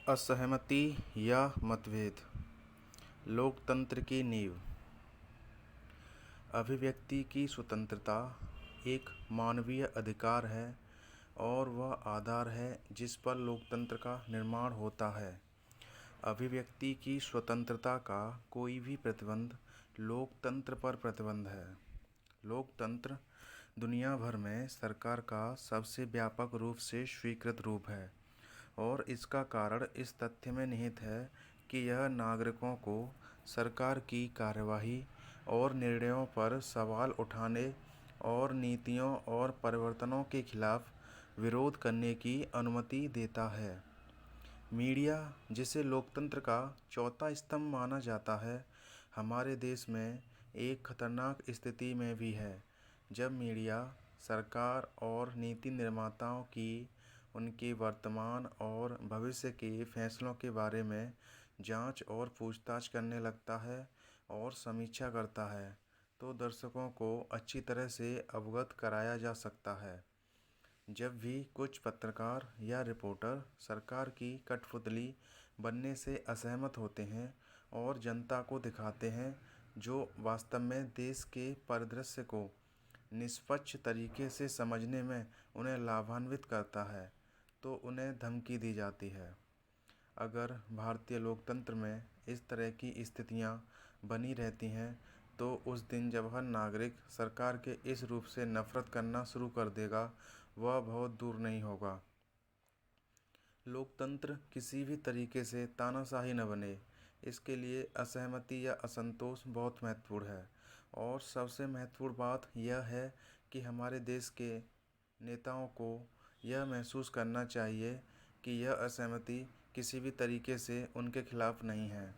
असहमति या मतभेद लोकतंत्र की नींव। अभिव्यक्ति की स्वतंत्रता एक मानवीय अधिकार है और वह आधार है जिस पर लोकतंत्र का निर्माण होता है। अभिव्यक्ति की स्वतंत्रता का कोई भी प्रतिबंध लोकतंत्र पर प्रतिबंध है। लोकतंत्र दुनिया भर में सरकार का सबसे व्यापक रूप से स्वीकृत रूप है और इसका कारण इस तथ्य में निहित है कि यह नागरिकों को सरकार की कार्यवाही और निर्णयों पर सवाल उठाने और नीतियों और परिवर्तनों के खिलाफ विरोध करने की अनुमति देता है। मीडिया, जिसे लोकतंत्र का चौथा स्तंभ माना जाता है, हमारे देश में एक खतरनाक स्थिति में भी है जब मीडिया सरकार और नीति निर्माताओं की उनके वर्तमान और भविष्य के फैसलों के बारे में जांच और पूछताछ करने लगता है और समीक्षा करता है तो दर्शकों को अच्छी तरह से अवगत कराया जा सकता है। जब भी कुछ पत्रकार या रिपोर्टर सरकार की कठपुतली बनने से असहमत होते हैं और जनता को दिखाते हैं जो वास्तव में देश के परिदृश्य को निष्पक्ष तरीके से समझने में उन्हें लाभान्वित करता है, तो उन्हें धमकी दी जाती है। अगर भारतीय लोकतंत्र में इस तरह की स्थितियां बनी रहती हैं तो उस दिन जब हर नागरिक सरकार के इस रूप से नफरत करना शुरू कर देगा, वह बहुत दूर नहीं होगा। लोकतंत्र किसी भी तरीके से तानाशाही न बने, इसके लिए असहमति या असंतोष बहुत महत्वपूर्ण है। और सबसे महत्वपूर्ण बात यह है कि हमारे देश के नेताओं को यह महसूस करना चाहिए कि यह असहमति किसी भी तरीके से उनके खिलाफ नहीं है।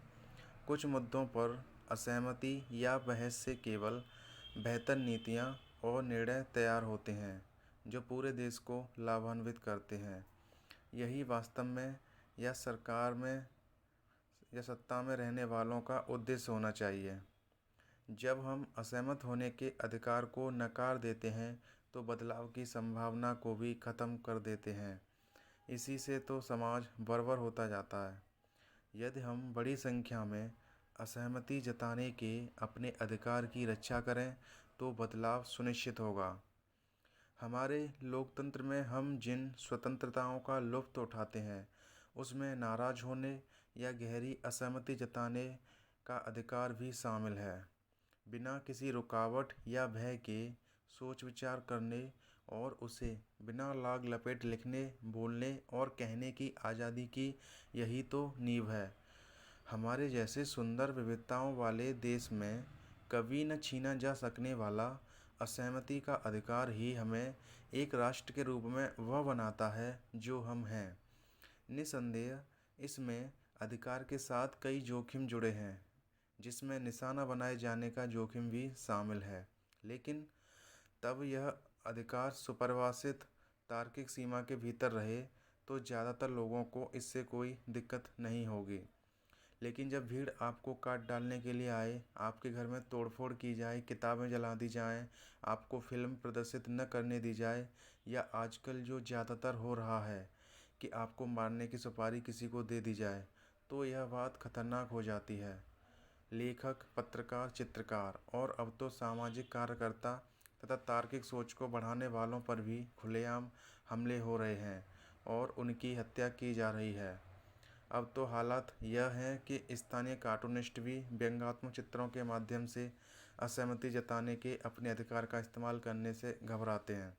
कुछ मुद्दों पर असहमति या बहस से केवल बेहतर नीतियाँ और निर्णय तैयार होते हैं जो पूरे देश को लाभान्वित करते हैं। यही वास्तव में या सरकार में या सत्ता में रहने वालों का उद्देश्य होना चाहिए। जब हम असहमत होने के अधिकार को नकार देते हैं तो बदलाव की संभावना को भी खत्म कर देते हैं। इसी से तो समाज बर्बाद होता जाता है। यदि हम बड़ी संख्या में असहमति जताने के अपने अधिकार की रक्षा करें तो बदलाव सुनिश्चित होगा। हमारे लोकतंत्र में हम जिन स्वतंत्रताओं का लुत्फ़ उठाते हैं उसमें नाराज़ होने या गहरी असहमति जताने का अधिकार भी शामिल है। बिना किसी रुकावट या भय के सोच विचार करने और उसे बिना लाग लपेट लिखने, बोलने और कहने की आज़ादी की यही तो नींव है। हमारे जैसे सुंदर विविधताओं वाले देश में कभी न छीना जा सकने वाला असहमति का अधिकार ही हमें एक राष्ट्र के रूप में वह बनाता है जो हम हैं। निसंदेह इसमें अधिकार के साथ कई जोखिम जुड़े हैं, जिसमें निशाना बनाए जाने का जोखिम भी शामिल है, लेकिन तब यह अधिकार सुपरिभाषित तार्किक सीमा के भीतर रहे तो ज़्यादातर लोगों को इससे कोई दिक्कत नहीं होगी। लेकिन जब भीड़ आपको काट डालने के लिए आए, आपके घर में तोड़फोड़ की जाए, किताबें जला दी जाएं, आपको फिल्म प्रदर्शित न करने दी जाए या आजकल जो ज़्यादातर हो रहा है कि आपको मारने की सुपारी किसी को दे दी जाए, तो यह बात खतरनाक हो जाती है। लेखक, पत्रकार, चित्रकार और अब तो सामाजिक कार्यकर्ता तथा तार्किक सोच को बढ़ाने वालों पर भी खुलेआम हमले हो रहे हैं और उनकी हत्या की जा रही है। अब तो हालात यह हैं कि स्थानीय कार्टूनिस्ट भी व्यंग्यात्मक चित्रों के माध्यम से असहमति जताने के अपने अधिकार का इस्तेमाल करने से घबराते हैं।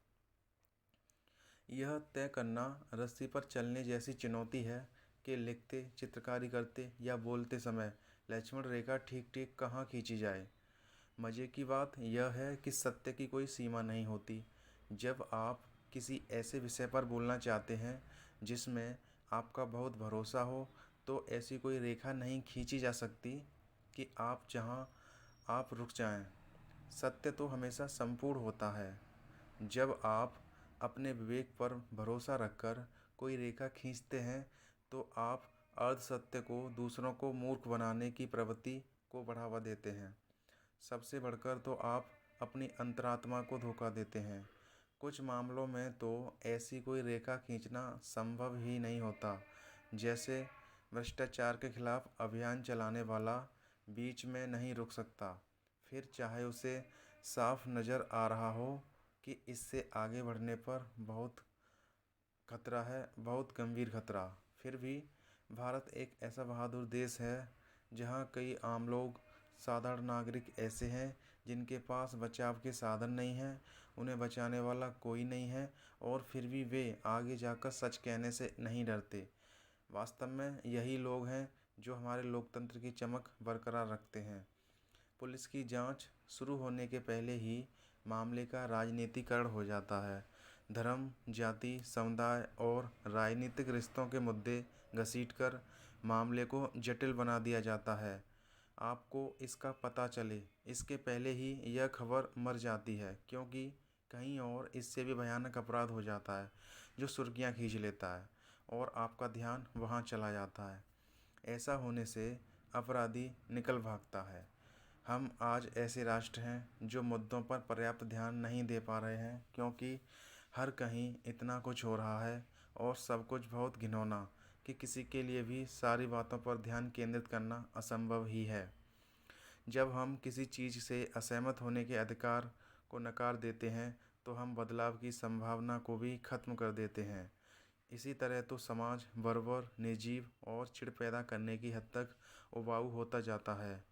यह तय करना रस्सी पर चलने जैसी चुनौती है कि लिखते, चित्रकारी करते या बोलते समय लक्ष्मण रेखा ठीक ठीक कहाँ खींची जाए। मज़े की बात यह है कि सत्य की कोई सीमा नहीं होती। जब आप किसी ऐसे विषय पर बोलना चाहते हैं जिसमें आपका बहुत भरोसा हो तो ऐसी कोई रेखा नहीं खींची जा सकती कि आप जहां आप रुक जाएं। सत्य तो हमेशा संपूर्ण होता है। जब आप अपने विवेक पर भरोसा रखकर कोई रेखा खींचते हैं तो आप अर्ध सत्य को दूसरों को मूर्ख बनाने की प्रवृत्ति को बढ़ावा देते हैं। सबसे बढ़कर तो आप अपनी अंतरात्मा को धोखा देते हैं। कुछ मामलों में तो ऐसी कोई रेखा खींचना संभव ही नहीं होता, जैसे भ्रष्टाचार के खिलाफ अभियान चलाने वाला बीच में नहीं रुक सकता, फिर चाहे उसे साफ नज़र आ रहा हो कि इससे आगे बढ़ने पर बहुत खतरा है, बहुत गंभीर खतरा। फिर भी भारत एक ऐसा बहादुर देश है जहाँ कई आम लोग, साधारण नागरिक ऐसे हैं जिनके पास बचाव के साधन नहीं हैं, उन्हें बचाने वाला कोई नहीं है, और फिर भी वे आगे जाकर सच कहने से नहीं डरते। वास्तव में यही लोग हैं जो हमारे लोकतंत्र की चमक बरकरार रखते हैं। पुलिस की जांच शुरू होने के पहले ही मामले का राजनीतिकरण हो जाता है। धर्म, जाति, समुदाय और राजनीतिक रिश्तों के मुद्दे घसीटकर मामले को जटिल बना दिया जाता है। आपको इसका पता चले इसके पहले ही यह खबर मर जाती है, क्योंकि कहीं और इससे भी भयानक अपराध हो जाता है जो सुर्खियां खींच लेता है और आपका ध्यान वहां चला जाता है। ऐसा होने से अपराधी निकल भागता है। हम आज ऐसे राष्ट्र हैं जो मुद्दों पर पर्याप्त ध्यान नहीं दे पा रहे हैं, क्योंकि हर कहीं इतना कुछ हो रहा है और सब कुछ बहुत घिनौना कि किसी के लिए भी सारी बातों पर ध्यान केंद्रित करना असंभव ही है। जब हम किसी चीज़ से असहमत होने के अधिकार को नकार देते हैं तो हम बदलाव की संभावना को भी खत्म कर देते हैं। इसी तरह तो समाज बर्बर, निर्जीव और चिढ़ पैदा करने की हद तक उबाऊ होता जाता है।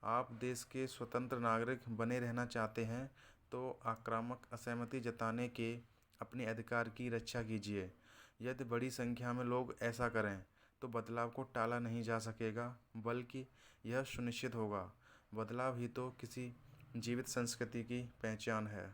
आप देश के स्वतंत्र नागरिक बने रहना चाहते हैं तो आक्रामक असहमति जताने के अपने अधिकार की रक्षा कीजिए। यदि बड़ी संख्या में लोग ऐसा करें तो बदलाव को टाला नहीं जा सकेगा, बल्कि यह सुनिश्चित होगा। बदलाव ही तो किसी जीवित संस्कृति की पहचान है।